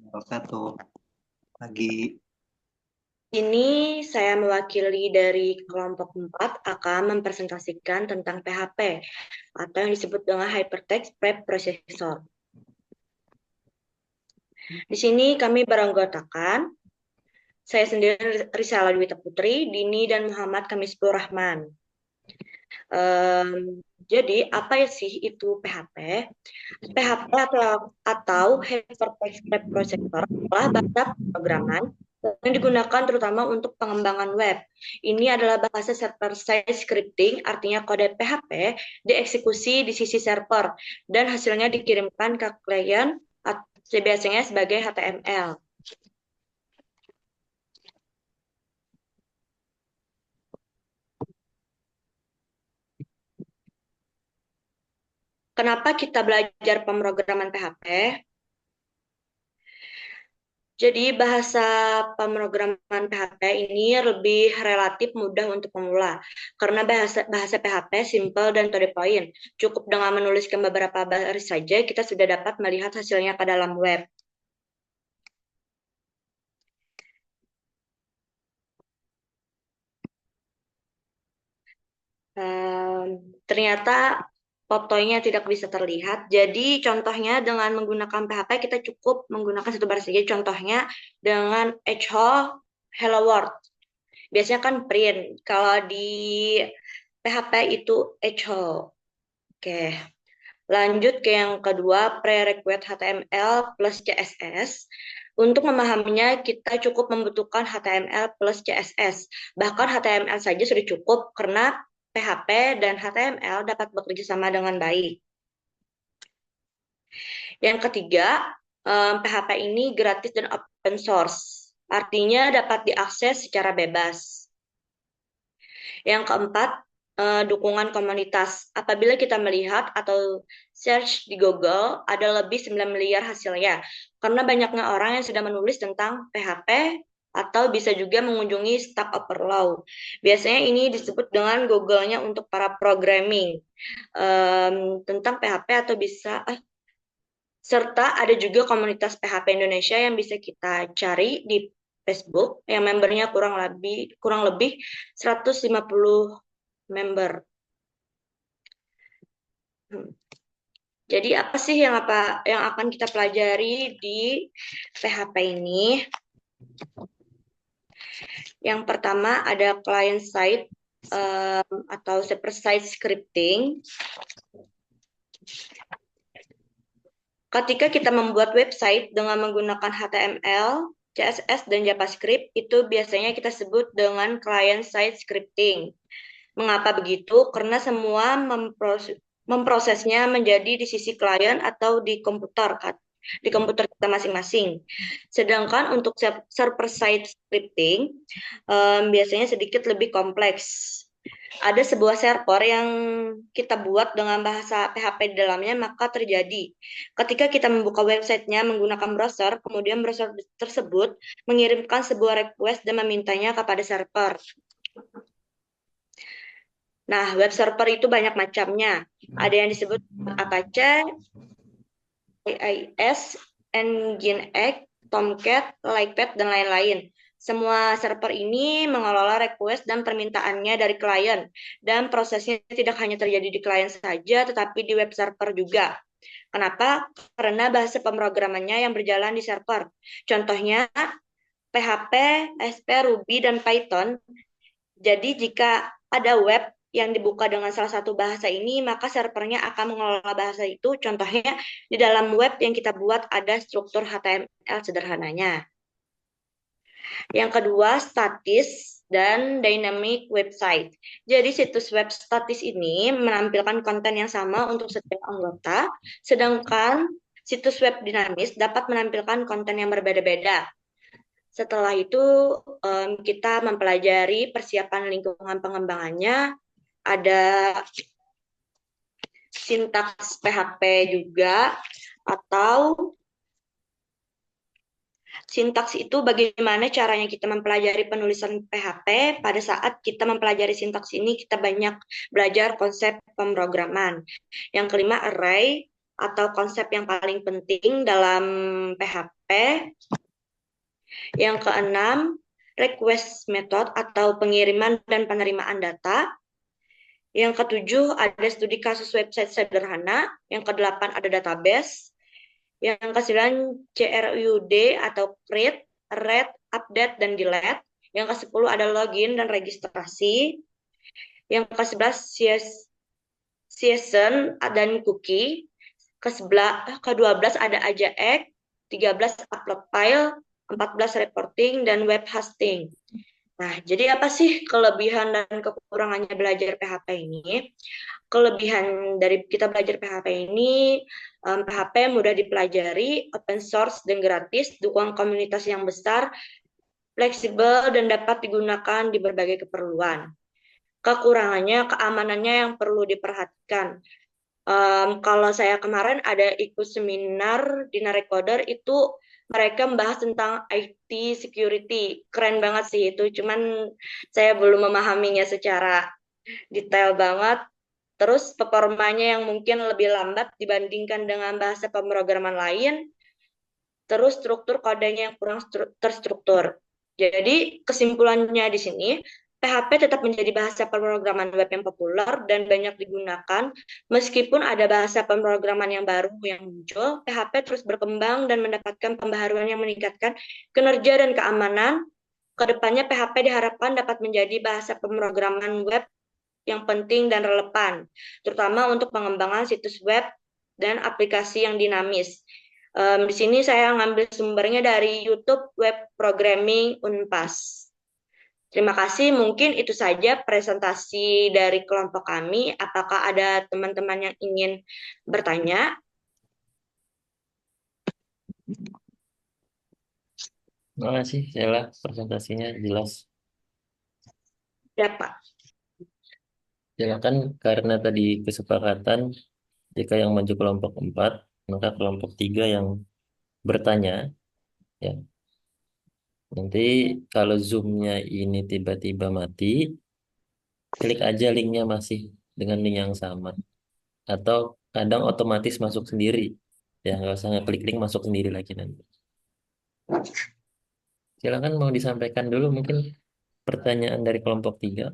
Wabarakatuh. Pagi. Ini saya mewakili dari kelompok 4 akan mempresentasikan tentang PHP atau yang disebut dengan Hypertext Preprocessor. Di sini kami beranggotakan saya sendiri Risala Dwi Putri, Dini dan Muhammad Kamisbur Rahman. Jadi apa sih itu PHP? PHP atau Hypertext Preprocessor adalah bahasa pemrograman yang digunakan terutama untuk pengembangan web. Ini adalah bahasa server-side scripting, artinya kode PHP dieksekusi di sisi server dan hasilnya dikirimkan ke klien biasanya sebagai HTML. Kenapa kita belajar pemrograman PHP? Jadi bahasa pemrograman PHP ini lebih relatif mudah untuk pemula karena bahasa PHP simple dan to the point. Cukup dengan menuliskan beberapa baris saja kita sudah dapat melihat hasilnya ke dalam web. Ternyata fotonya tidak bisa terlihat. Jadi contohnya dengan menggunakan PHP kita cukup menggunakan satu baris saja. Contohnya dengan Hello World. Biasanya kan print. Kalau di PHP itu echo. Oke. Lanjut ke yang kedua, prerequisite HTML plus CSS. Untuk memahaminya, kita cukup membutuhkan HTML plus CSS. Bahkan HTML saja sudah cukup karena PHP dan HTML dapat bekerja sama dengan baik. Yang ketiga, PHP ini gratis dan open source. Artinya dapat diakses secara bebas. Yang keempat, dukungan komunitas. Apabila kita melihat atau search di Google, ada lebih 9 miliar hasilnya. Karena banyaknya orang yang sudah menulis tentang PHP atau bisa juga mengunjungi Stack Overflow. Biasanya ini disebut dengan Google-nya untuk para programming tentang PHP atau bisa serta ada juga komunitas PHP Indonesia yang bisa kita cari di Facebook yang membernya kurang lebih 150 member. Jadi apa sih yang akan kita pelajari di PHP ini? Yang pertama ada client side atau server side scripting. Ketika kita membuat website dengan menggunakan HTML, CSS, dan JavaScript, itu biasanya kita sebut dengan client side scripting. Mengapa begitu? Karena semua memprosesnya menjadi di sisi klien atau di komputer kita masing-masing. Sedangkan untuk server side scripting biasanya sedikit lebih kompleks. Ada sebuah server yang kita buat dengan bahasa PHP di dalamnya, maka terjadi ketika kita membuka websitenya menggunakan browser, kemudian browser tersebut mengirimkan sebuah request dan memintanya kepada server. Nah, web server itu banyak macamnya. Ada yang disebut Apache, AIS, Nginx, Tomcat, Lightpad, dan lain-lain. Semua server ini mengelola request dan permintaannya dari klien, dan prosesnya tidak hanya terjadi di klien saja, tetapi di web server juga. Kenapa? Karena bahasa pemrogramannya yang berjalan di server. Contohnya PHP, ASP, Ruby, dan Python. Jadi jika ada web yang dibuka dengan salah satu bahasa ini, maka servernya akan mengelola bahasa itu. Contohnya di dalam web yang kita buat ada struktur HTML sederhananya. Yang kedua, statis dan dynamic website. Jadi situs web statis ini menampilkan konten yang sama untuk setiap anggota, sedangkan situs web dinamis dapat menampilkan konten yang berbeda-beda. Setelah itu kita mempelajari persiapan lingkungan pengembangannya, ada sintaks PHP juga, atau sintaks itu bagaimana caranya kita mempelajari penulisan PHP. Pada saat kita mempelajari sintaks ini, kita banyak belajar konsep pemrograman. Yang kelima, array. atau konsep yang paling penting dalam PHP. Yang keenam, request method atau pengiriman dan penerimaan data. Yang ketujuh, ada studi kasus website sederhana. Yang kedelapan, ada database. Yang kesembilan, CRUD atau create, read, update, dan delete. Yang kesepuluh, ada login dan registrasi. Yang ke-11, season dan cookie. Ke-12 ada AJAX, 13 upload file, 14 reporting, dan web hosting. Nah, jadi apa sih kelebihan dan kekurangannya belajar PHP ini? Kelebihan dari kita belajar PHP ini, PHP mudah dipelajari, open source dan gratis, dukung komunitas yang besar, fleksibel, dan dapat digunakan di berbagai keperluan. Kekurangannya, keamanannya yang perlu diperhatikan. Kalau saya kemarin ada ikut seminar di Narecoder itu mereka membahas tentang IT security. Keren banget sih itu. Cuman saya belum memahaminya secara detail banget. Terus performanya yang mungkin lebih lambat dibandingkan dengan bahasa pemrograman lain. Terus struktur kodenya yang kurang terstruktur. Jadi kesimpulannya di sini, PHP tetap menjadi bahasa pemrograman web yang populer dan banyak digunakan. Meskipun ada bahasa pemrograman yang baru yang muncul, PHP terus berkembang dan mendapatkan pembaharuan yang meningkatkan kinerja dan keamanan. Kedepannya PHP diharapkan dapat menjadi bahasa pemrograman web yang penting dan relevan, terutama untuk pengembangan situs web dan aplikasi yang dinamis. Di sini saya ngambil sumbernya dari YouTube Web Programming Unpas. Terima kasih, mungkin itu saja presentasi dari kelompok kami. Apakah ada teman-teman yang ingin bertanya? Terima kasih, Sheila. Presentasinya jelas. Ya, Pak. Silakan, karena tadi kesepakatan, jika yang maju kelompok 4, maka kelompok 3 yang bertanya. Ya, nanti kalau Zoom-nya ini tiba-tiba mati, klik aja linknya masih dengan link yang sama. Atau kadang otomatis masuk sendiri. Ya, nggak usah ngeklik link, masuk sendiri lagi nanti. Silakan mau disampaikan dulu mungkin pertanyaan dari kelompok 3.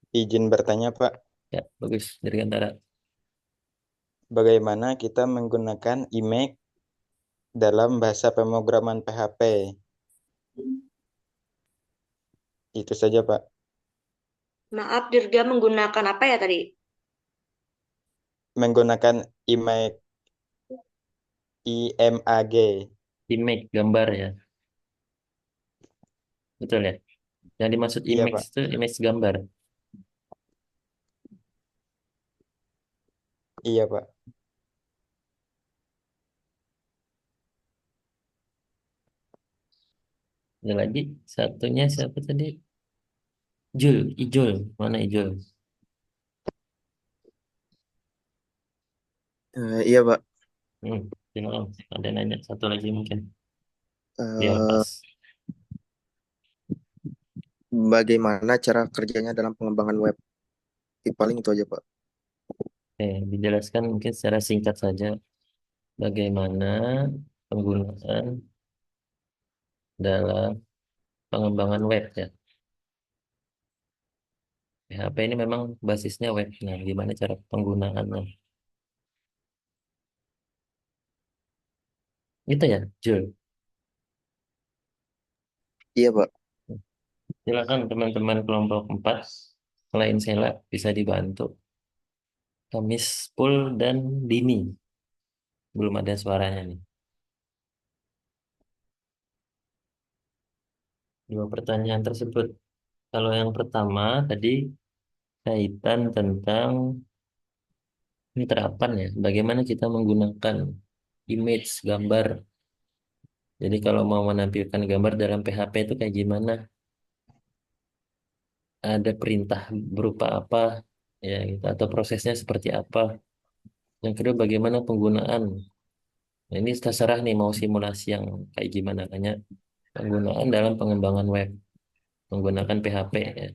Izin bertanya, Pak, Ya, bagus. Dari antara. bagaimana kita menggunakan image dalam bahasa pemrograman PHP? Itu saja, Pak. Maaf, Dirga menggunakan apa ya tadi? Menggunakan image IMAG. Image, gambar ya. Betul ya? Yang dimaksud Iya, image Pak. itu image gambar. Iya, Pak. Ada lagi, satunya siapa tadi? Jul, Ijul. Mana Ijul? Iya, Pak. Silakan. Ada nanya satu lagi mungkin. Biar Eh, pas. Bagaimana cara kerjanya dalam pengembangan web? Paling itu aja, Pak. Dijelaskan mungkin secara singkat saja bagaimana penggunaan dalam pengembangan web ya. PHP ini memang basisnya web. Nah, gimana cara penggunaannya? Itu ya, Jul. Iya, Pak. Silakan teman-teman kelompok 4 selain Sela bisa dibantu. Kamis Pul dan Dini. Belum ada suaranya nih. Dua pertanyaan tersebut. Kalau yang pertama tadi kaitan tentang ini terapan ya. Bagaimana kita menggunakan image gambar. Jadi kalau mau menampilkan gambar dalam PHP itu kayak gimana? Ada perintah berupa apa ya gitu, atau prosesnya seperti apa? Yang kedua bagaimana penggunaan? Nah, ini terserah nih mau simulasi yang kayak gimana. Hanya penggunaan dalam pengembangan web menggunakan PHP ya.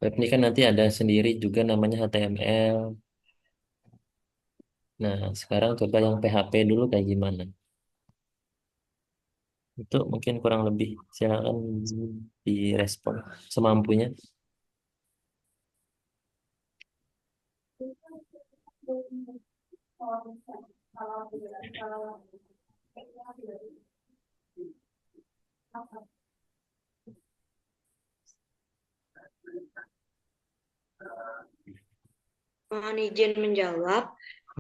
Web ini kan nanti ada sendiri juga namanya HTML, Nah, sekarang coba yang PHP dulu kayak gimana? Itu mungkin kurang lebih. Silakan direspon semampunya. Mohon izin menjawab.